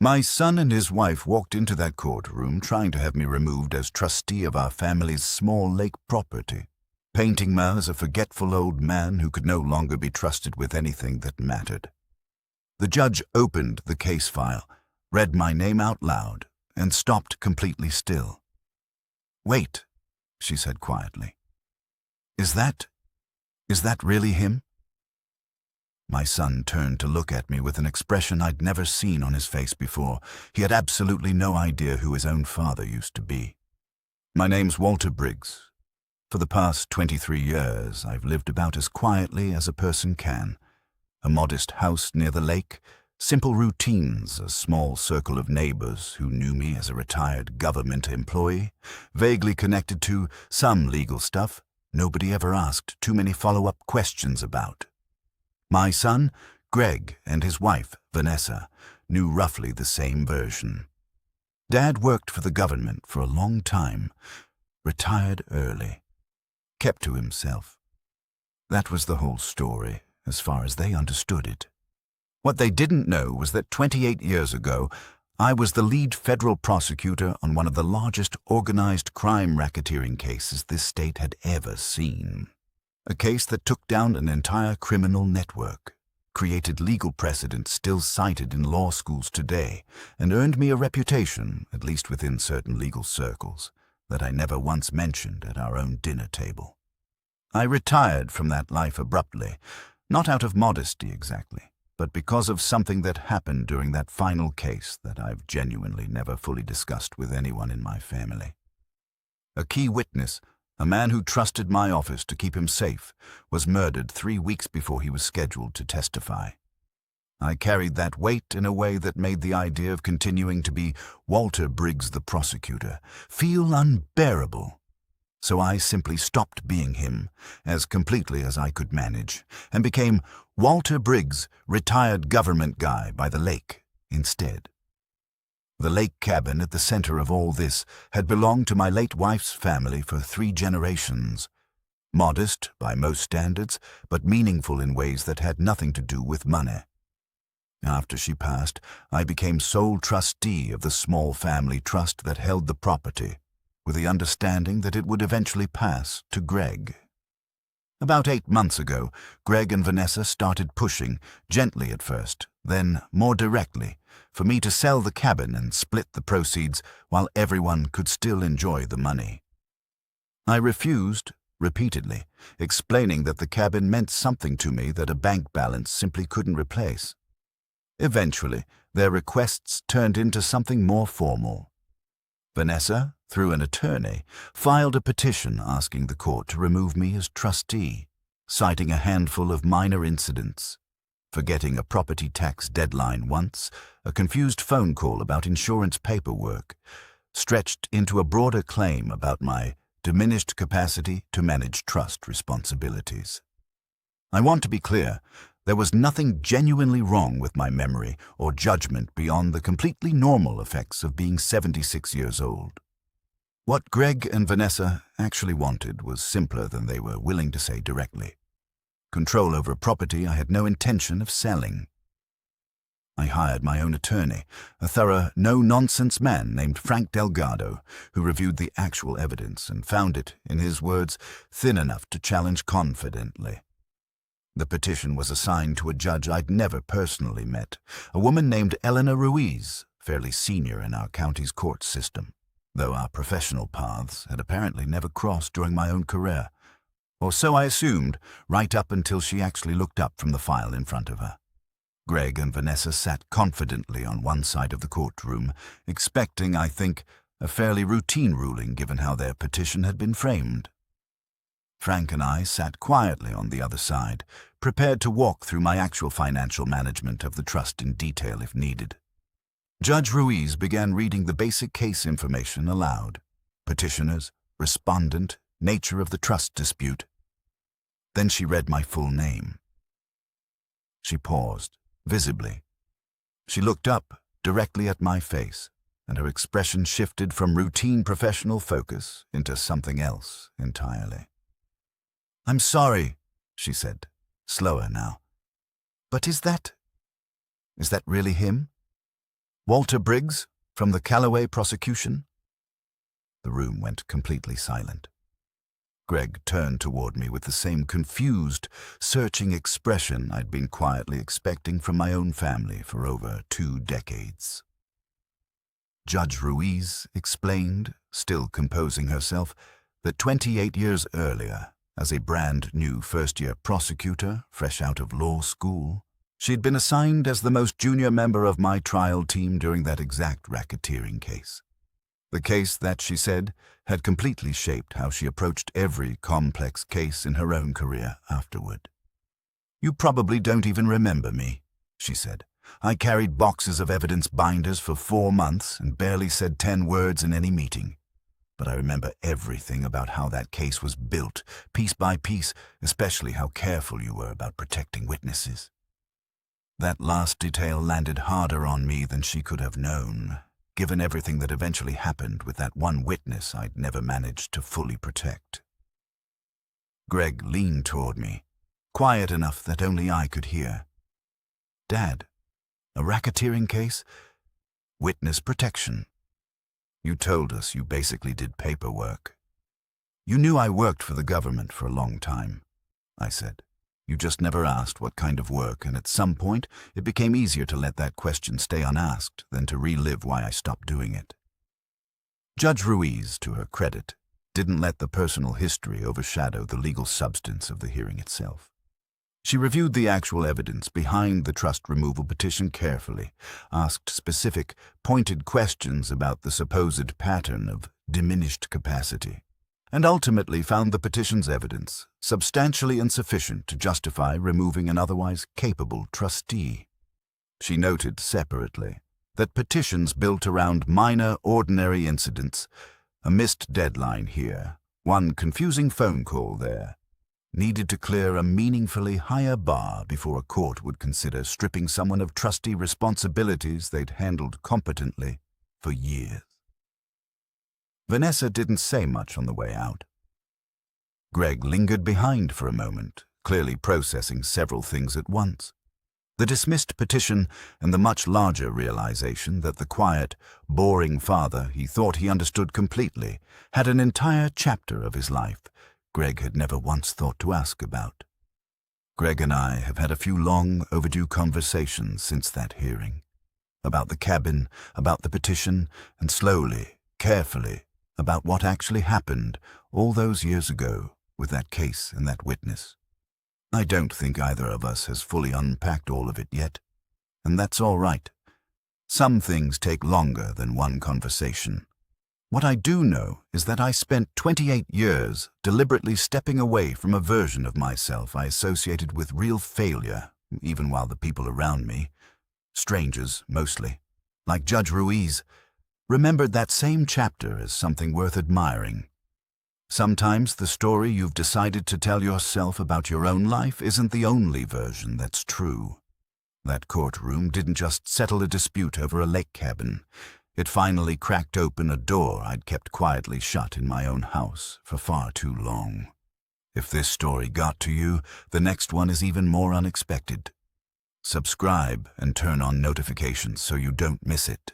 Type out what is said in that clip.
My son and his wife walked into that courtroom trying to have me removed as trustee of our family's small lake property, painting me as a forgetful old man who could no longer be trusted with anything that mattered. The judge opened the case file, read my name out loud, and stopped completely still. "Wait," she said quietly. Is that really him?" My son turned to look at me with an expression I'd never seen on his face before. He had absolutely no idea who his own father used to be. "My name's Walter Briggs. For the past 23 years, I've lived about as quietly as a person can. A modest house near the lake, simple routines, a small circle of neighbors who knew me as a retired government employee, vaguely connected to some legal stuff nobody ever asked too many follow-up questions about. My son, Greg, and his wife, Vanessa, knew roughly the same version. Dad worked for the government for a long time, retired early, kept to himself. That was the whole story, as far as they understood it. What they didn't know was that 28 years ago, I was the lead federal prosecutor on one of the largest organized crime racketeering cases this state had ever seen. A case that took down an entire criminal network, created legal precedents still cited in law schools today, and earned me a reputation, at least within certain legal circles, that I never once mentioned at our own dinner table. I retired from that life abruptly, not out of modesty exactly, but because of something that happened during that final case that I've genuinely never fully discussed with anyone in my family. A key witness, a man who trusted my office to keep him safe, was murdered 3 weeks before he was scheduled to testify. I carried that weight in a way that made the idea of continuing to be Walter Briggs the prosecutor feel unbearable. So I simply stopped being him, as completely as I could manage, and became Walter Briggs, retired government guy by the lake, instead. The lake cabin at the center of all this had belonged to my late wife's family for 3 generations. Modest by most standards, but meaningful in ways that had nothing to do with money. After she passed, I became sole trustee of the small family trust that held the property, with the understanding that it would eventually pass to Greg. About 8 months ago, Greg and Vanessa started pushing, gently at first, then more directly, for me to sell the cabin and split the proceeds while everyone could still enjoy the money. I refused, repeatedly, explaining that the cabin meant something to me that a bank balance simply couldn't replace. Eventually, their requests turned into something more formal. Vanessa, through an attorney, filed a petition asking the court to remove me as trustee, citing a handful of minor incidents: forgetting a property tax deadline once, a confused phone call about insurance paperwork, stretched into a broader claim about my diminished capacity to manage trust responsibilities. I want to be clear, there was nothing genuinely wrong with my memory or judgment beyond the completely normal effects of being 76 years old. What Greg and Vanessa actually wanted was simpler than they were willing to say directly. Control over property I had no intention of selling. I hired my own attorney, a thorough, no-nonsense man named Frank Delgado, who reviewed the actual evidence and found it, in his words, thin enough to challenge confidently. The petition was assigned to a judge I'd never personally met, a woman named Eleanor Ruiz, fairly senior in our county's court system, though our professional paths had apparently never crossed during my own career. Or so I assumed, right up until she actually looked up from the file in front of her. Greg and Vanessa sat confidently on one side of the courtroom, expecting, I think, a fairly routine ruling given how their petition had been framed. Frank and I sat quietly on the other side, prepared to walk through my actual financial management of the trust in detail if needed. Judge Ruiz began reading the basic case information aloud: petitioners, respondent, nature of the trust dispute. Then she read my full name. She paused, visibly. She looked up, directly at my face, and her expression shifted from routine professional focus into something else entirely. "I'm sorry," she said, slower now. "But is that really him?" Walter Briggs, from the Callaway prosecution?" The room went completely silent. Greg turned toward me with the same confused, searching expression I'd been quietly expecting from my own family for over 2 decades. Judge Ruiz explained, still composing herself, that 28 years earlier, as a brand new first-year prosecutor, fresh out of law school, she'd been assigned as the most junior member of my trial team during that exact racketeering case. The case that, she said, had completely shaped how she approached every complex case in her own career afterward. "You probably don't even remember me," she said. "I carried boxes of evidence binders for 4 months and barely said 10 words in any meeting. But I remember everything about how that case was built, piece by piece, especially how careful you were about protecting witnesses." That last detail landed harder on me than she could have known, given everything that eventually happened with that one witness I'd never managed to fully protect. Greg leaned toward me, quiet enough that only I could hear. "Dad, a racketeering case? Witness protection. You told us you basically did paperwork. You knew I worked for the government for a long time," I said. "You just never asked what kind of work, and at some point it became easier to let that question stay unasked than to relive why I stopped doing it." Judge Ruiz, to her credit, didn't let the personal history overshadow the legal substance of the hearing itself. She reviewed the actual evidence behind the trust removal petition carefully, asked specific, pointed questions about the supposed pattern of diminished capacity, and ultimately found the petition's evidence substantially insufficient to justify removing an otherwise capable trustee. She noted separately that petitions built around minor, ordinary incidents, a missed deadline here, one confusing phone call there, needed to clear a meaningfully higher bar before a court would consider stripping someone of trustee responsibilities they'd handled competently for years. Vanessa didn't say much on the way out. Greg lingered behind for a moment, clearly processing several things at once. The dismissed petition and the much larger realization that the quiet, boring father he thought he understood completely had an entire chapter of his life Greg had never once thought to ask about. Greg and I have had a few long overdue conversations since that hearing. About the cabin, about the petition, and slowly, carefully, about what actually happened all those years ago with that case and that witness. I don't think either of us has fully unpacked all of it yet, and that's all right. Some things take longer than one conversation. What I do know is that I spent 28 years deliberately stepping away from a version of myself I associated with real failure, even while the people around me, strangers mostly, like Judge Ruiz, remembered that same chapter as something worth admiring. Sometimes the story you've decided to tell yourself about your own life isn't the only version that's true. That courtroom didn't just settle a dispute over a lake cabin. It finally cracked open a door I'd kept quietly shut in my own house for far too long. If this story got to you, the next one is even more unexpected. Subscribe and turn on notifications so you don't miss it.